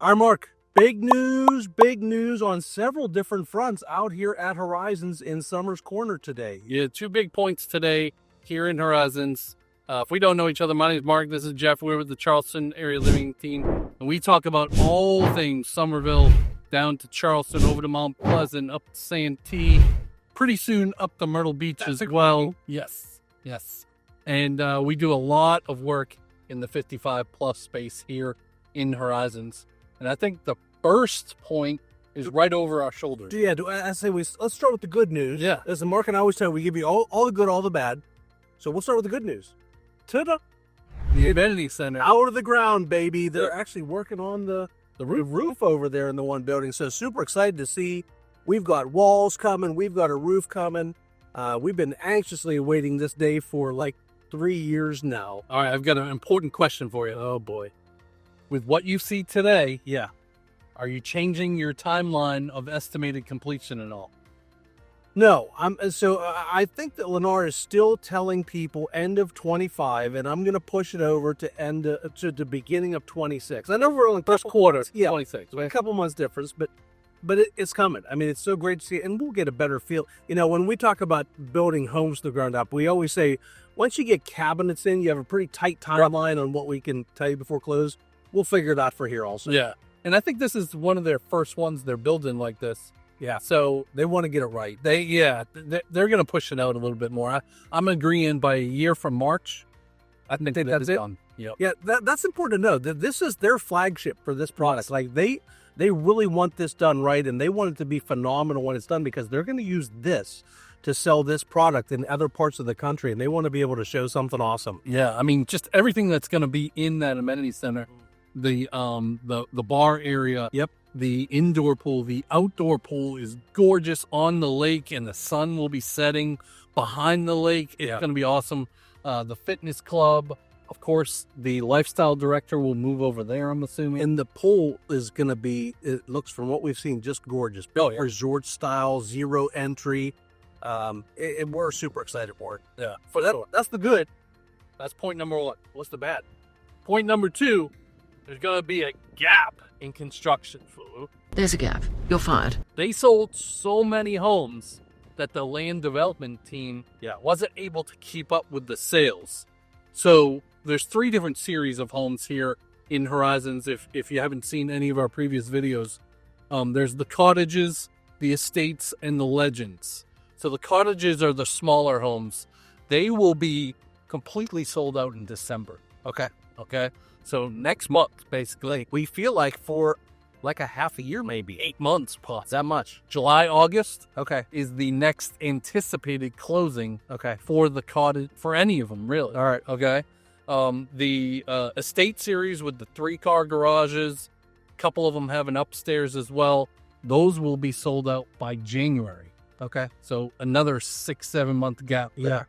All right, Mark, big news on several different fronts out here at Horizons in Summers Corner today. Yeah, 2 big points today here in Horizons. If we don't know each other, my name is Mark. This is Jeff. We're with the Charleston area living team, and we talk about all things Summerville, down to Charleston, over to Mount Pleasant, up to Santee, pretty soon up to Myrtle Beach as well. Yes. And we do a lot of work in the 55-plus space here in Horizons. And I think the first point is right over our shoulders. Yeah, let's start with the good news. Yeah. As Mark and I always tell you, we give you all the good, all the bad. So we'll start with the good news. Ta-da! The Amenity Center. Out of the ground, baby. They're actually working on the roof over there in the one building. So super excited to see. We've got walls coming. We've got a roof coming. We've been anxiously awaiting this day for like 3 years now. All right, I've got an important question for you. Oh, boy. With what you see today, Yeah. are you changing your timeline of estimated completion at all? No, I think that Lennar is still telling people end of 25, and I'm going to push it over to to the beginning of 26. I know we're only First quarter, yeah, 26. a couple months difference, but it's coming. I mean, it's so great to see it, and we'll get a better feel. You know, when we talk about building homes to the ground up, we always say once you get cabinets in, you have a pretty tight timeline on what we can tell you before close. We'll figure it out for here also. Yeah, and I think this is one of their first ones they're building like this. Yeah. So They want to get it right. they're going to push it out a little bit more. I'm agreeing by a year from March. I think that's it. Done. Yep. Yeah, that's important to know. That this is their flagship for this product. Like they really want this done right, and they want it to be phenomenal when it's done because they're going to use this to sell this product in other parts of the country, and they want to be able to show something awesome. Yeah, I mean, just everything that's going to be in that amenity center, the bar area. Yep. The indoor pool, the outdoor pool is gorgeous on the lake, and the sun will be setting behind the lake. It's going to be awesome. The fitness club, of course, the lifestyle director will move over there, I'm assuming. And the pool is going to be, it looks from what we've seen, just gorgeous. Oh, yeah. Resort style, zero entry. We're super excited for it. Yeah. That's the good. That's point number 1. What's the bad? Point number 2, there's going to be a gap in construction. There's a gap. You're fired. They sold so many homes that the land development team wasn't able to keep up with the sales. So there's 3 different series of homes here in Horizons. If you haven't seen any of our previous videos, there's the cottages, the estates, and the legends. So the cottages are the smaller homes. They will be completely sold out in December. Okay. So next month, basically, We feel like for like a half a year, maybe 8 months plus. that much. July, August Okay. is the next anticipated closing Okay. for the cottage, for any of them, really. All right. Okay. The estate series with the 3-car garages, a couple of them have an upstairs as well. Those will be sold out by January. Okay. So another 6-7 month gap there. Yeah.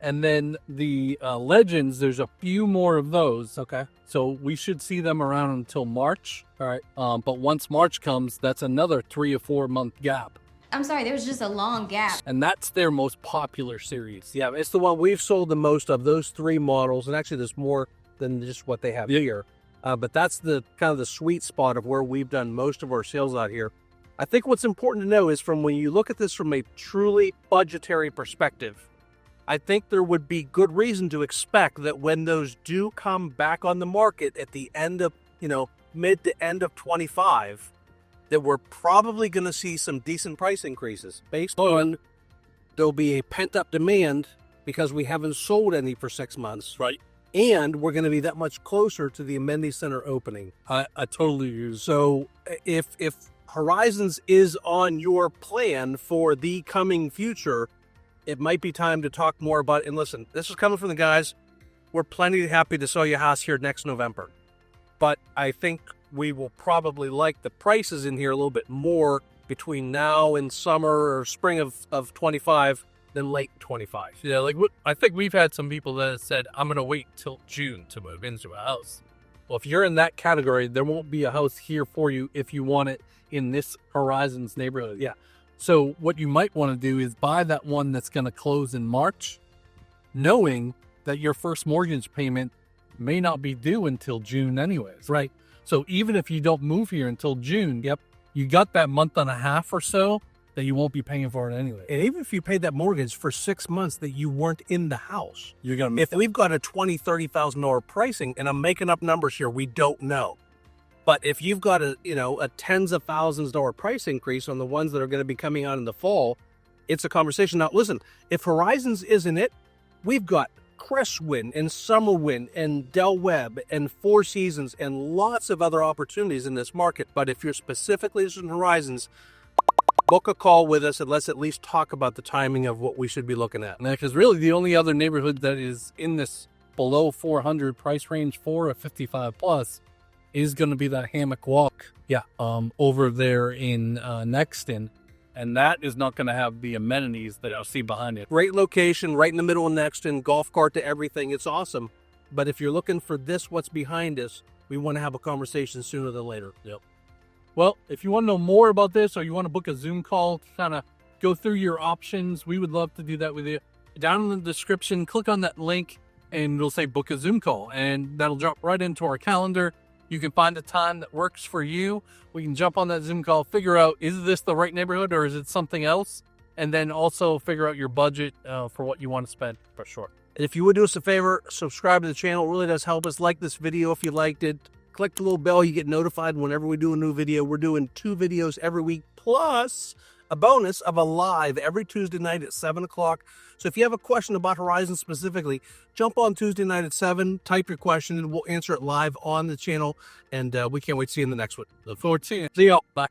And then the legends, there's a few more of those. Okay. So we should see them around until March. All right. But once March comes, that's another 3 or 4 month gap. I'm sorry, there was just a long gap. And that's their most popular series. Yeah, it's the one we've sold the most of, those 3 models, and actually there's more than just what they have here. But that's the kind of the sweet spot of where we've done most of our sales out here. I think what's important to know is from when you look at this from a truly budgetary perspective, I think there would be good reason to expect that when those do come back on the market at the end of, mid to end of 25, that we're probably going to see some decent price increases based on there'll be a pent-up demand because we haven't sold any for 6 months. Right. And we're going to be that much closer to the Amenity Center opening. I totally agree. So if Horizons is on your plan for the coming future, it might be time to talk more about it. And listen, this is coming from the guys. We're plenty happy to sell you a house here next November. But I think we will probably like the prices in here a little bit more between now and summer or spring of 25 than late 25. Yeah, I think we've had some people that have said, I'm going to wait till June to move into a house. Well, if you're in that category, there won't be a house here for you if you want it in this Horizons neighborhood. Yeah. So what you might want to do is buy that one that's going to close in March, knowing that your first mortgage payment may not be due until June anyways. Right. So even if you don't move here until June, Yep. you got that month and a half or so that you won't be paying for it anyway. And even if you paid that mortgage for 6 months that you weren't in the house, You're gonna if we've got a $20,000, $30,000 pricing, and I'm making up numbers here, we don't know. But if you've got a tens of thousands dollar price increase on the ones that are going to be coming out in the fall, it's a conversation. Now, listen, if Horizons isn't it, we've got Crestwind and Summerwind and Del Webb and Four Seasons and lots of other opportunities in this market. But if you're specifically interested in Horizons, book a call with us and let's at least talk about the timing of what we should be looking at. Because really the only other neighborhood that is in this below 400 price range for a 55 plus is going to be that Hammock Walk. Yeah. Over there in Nexton. And that is not going to have the amenities that you'll see behind it. Great location, right in the middle of Nexton, golf cart to everything. It's awesome. But if you're looking for this, what's behind us, we want to have a conversation sooner than later. Yep. Well, if you want to know more about this or you want to book a Zoom call to kind of go through your options, we would love to do that with you. Down in the description, click on that link and it'll say book a Zoom call. And that'll drop right into our calendar. You can find a time that works for you. We can jump on that Zoom call, figure out, is this the right neighborhood or is it something else? And then also figure out your budget for what you want to spend for sure. And if you would do us a favor, subscribe to the channel. It really does help us. Like this video if you liked it. Click the little bell. You get notified whenever we do a new video. We're doing 2 videos every week, plus a bonus of a live every Tuesday night at 7 o'clock. So if you have a question about Horizon specifically, jump on Tuesday night at 7, type your question, and we'll answer it live on the channel. And we can't wait to see you in the next one. Look forward to seeing you. See y'all. Bye.